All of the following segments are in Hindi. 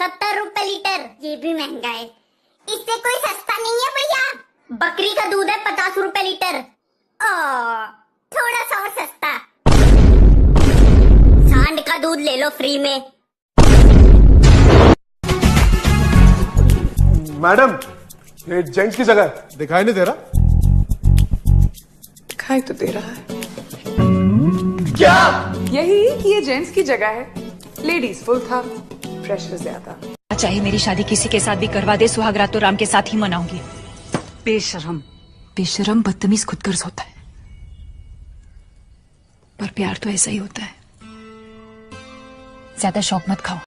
70 रुपए लीटर। ये भी महंगा है, इससे कोई सस्ता नहीं है भैया। बकरी का दूध है 50 रुपए लीटर। थोड़ा सा और सस्ता। सांड का दूध ले लो फ्री में। मैडम, ये जेंट्स की जगह है, दिखाई नहीं दे रहा? दिखाई तो दे रहा है। क्या? यही कि ये जेंट्स की जगह है, लेडीज फुल था, प्रेशर ज्यादा। चाहे मेरी शादी किसी के साथ भी करवा दे, सुहागरात तो राम के साथ ही मनाऊंगी। बेशरम बेशरम बदतमीज खुदगर्ज होता है, पर प्यार तो ऐसा ही होता है। ज्यादा शौक मत खाओ।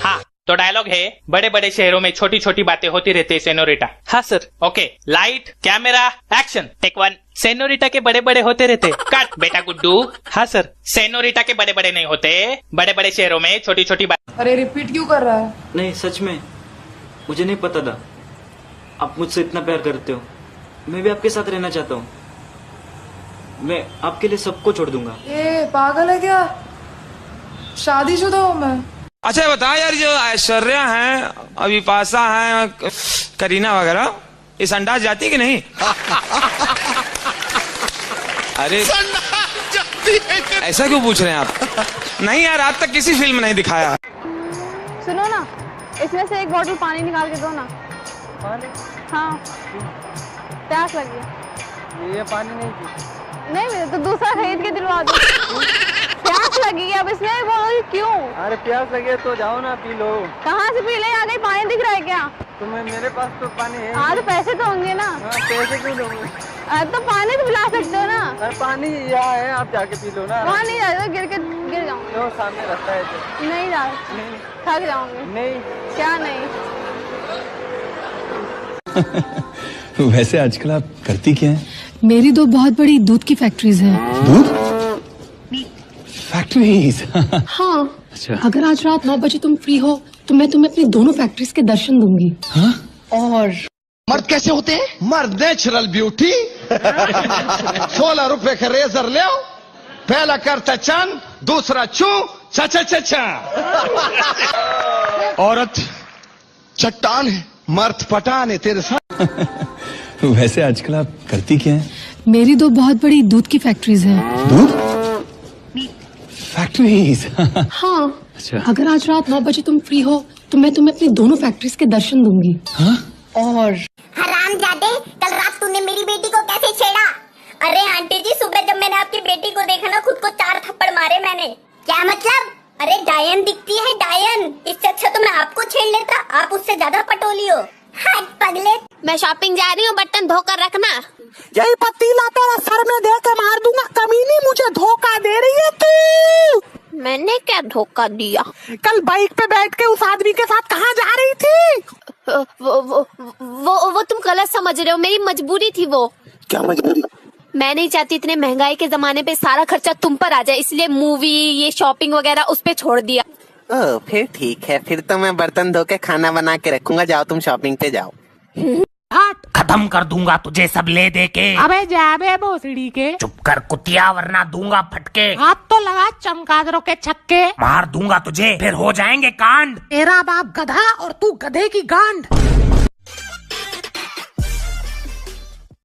हाँ, तो डायलॉग है, बड़े बड़े शहरों में छोटी छोटी बातें होती रहती है सेनोरिटा। हाँ sir. Okay, light camera action, take 1। Senorita के बड़े बड़े होते रहते। कट बेटा गुड्डू। हाँ सर, सेनोरिटा के बड़े बड़े नहीं होते, बड़े बड़े शहरों में छोटी छोटी बात। अरे रिपीट क्यों कर रहा है? नहीं सच में मुझे नहीं पता था आप मुझसे इतना प्यार करते हो। मैं भी आपके साथ रहना चाहता हूँ। मैं आपके लिए सबको छोड़ दूंगा। ये पागल है क्या? शादीशुदा हूँ मैं। अच्छा बता यार, जो ऐश्वर्या है, विपाशा है, करीना वगैरह, इस अंदाज जाती कि नहीं? अरे ऐसा क्यों पूछ रहे हैं आप? नहीं यार, आज तक किसी फिल्म में नहीं दिखाया। सुनो ना, इसमें से एक बोतल पानी निकाल के दो ना। पानी? हाँ, प्यास लगी। ये पानी नहीं पी। नहीं तो दूसरा खरीद के दिलवा दो। प्यास लगी अब इसमें बोल क्यों? अरे प्यास लगे तो जाओ ना, पी लो। कहाँ से पी ले? आगे पानी दिख रहा है क्या? तुम्हें मेरे पास तो पानी है। हाँ तो पैसे तो होंगे ना। हाँ, पैसे क्यों दोगे? तो पानी तो पिला सकते हो ना। अरे पानी यहाँ है, आप जाके पी लो ना। वहाँ नहीं जा, गिर जाऊंगी। तो सामने रास्ता है तो। नहीं जा, नहीं थक जाऊंगी। नहीं। क्या नहीं? वैसे आजकल आप करती क्या हैं? मेरी दो बहुत बड़ी दूध की फैक्ट्रीज हैं। दूध फैक्ट्रीज? हाँ। अच्छा। अगर आज रात 9 बजे तुम फ्री हो तो मैं तुम्हें अपनी दोनों फैक्ट्रीज के दर्शन दूंगी। हाँ? और मर्द कैसे होते हैं? मर्द नेचुरल ब्यूटी। 16 रुपए का रेजर ले आओ, पहला करता चन, दूसरा चू चा चा चा चा। औरत चट्टान है, मर्द पठान है तेरे साथ। वैसे आजकल आप करती क्या हैं? मेरी दो बहुत बड़ी दूध की फैक्ट्रीज हैं। दूध फैक्ट्रीज? हाँ। अच्छा। अगर आज रात 9 बजे तुम फ्री हो तो मैं तुम्हें अपनी दोनों फैक्ट्रीज के दर्शन दूंगी। हाँ? और हरामजादे, कल रात तूने मेरी बेटी को कैसे छेड़ा? अरे आंटी जी, सुबह जब मैंने आपकी बेटी को देखा ना, खुद को 4 थप्पड़ मारे मैंने। क्या मतलब? अरे डायन दिखती है, डायन। इससे अच्छा तो मैं आपको छेड़ लेता, आप उससे ज्यादा पटोली हो। हट पगले। मैं शॉपिंग जा रही हूँ, बर्तन धोकर रखना। यही पतीला तेरा सर में दे के मार दूंगा। कमीनी मुझे धोखा दे रही है तू। मैंने क्या धोखा दिया? कल बाइक पे बैठ के उस आदमी के साथ कहाँ जा रही थी? वो तुम गलत समझ रहे हो, मेरी मजबूरी थी वो। क्या मजबूरी? मैं नहीं चाहती इतने महंगाई के जमाने पे सारा खर्चा तुम पर आ जाए, इसलिए मूवी, ये शॉपिंग वगैरह उस पे छोड़ दिया। फिर ठीक है, फिर तो मैं बर्तन धो के खाना बना के रखूंगा। जाओ तुम शॉपिंग पे जाओ। खत्म कर दूंगा तुझे सब ले दे के। अबे जाबे भोसड़ी के। चुप कर कुतिया, वरना दूंगा फटके। हाथ तो लगा चमगादड़ों के छक्के। मार दूंगा तुझे, फिर हो जाएंगे कांड। तेरा बाप गधा और तू गधे की गांड।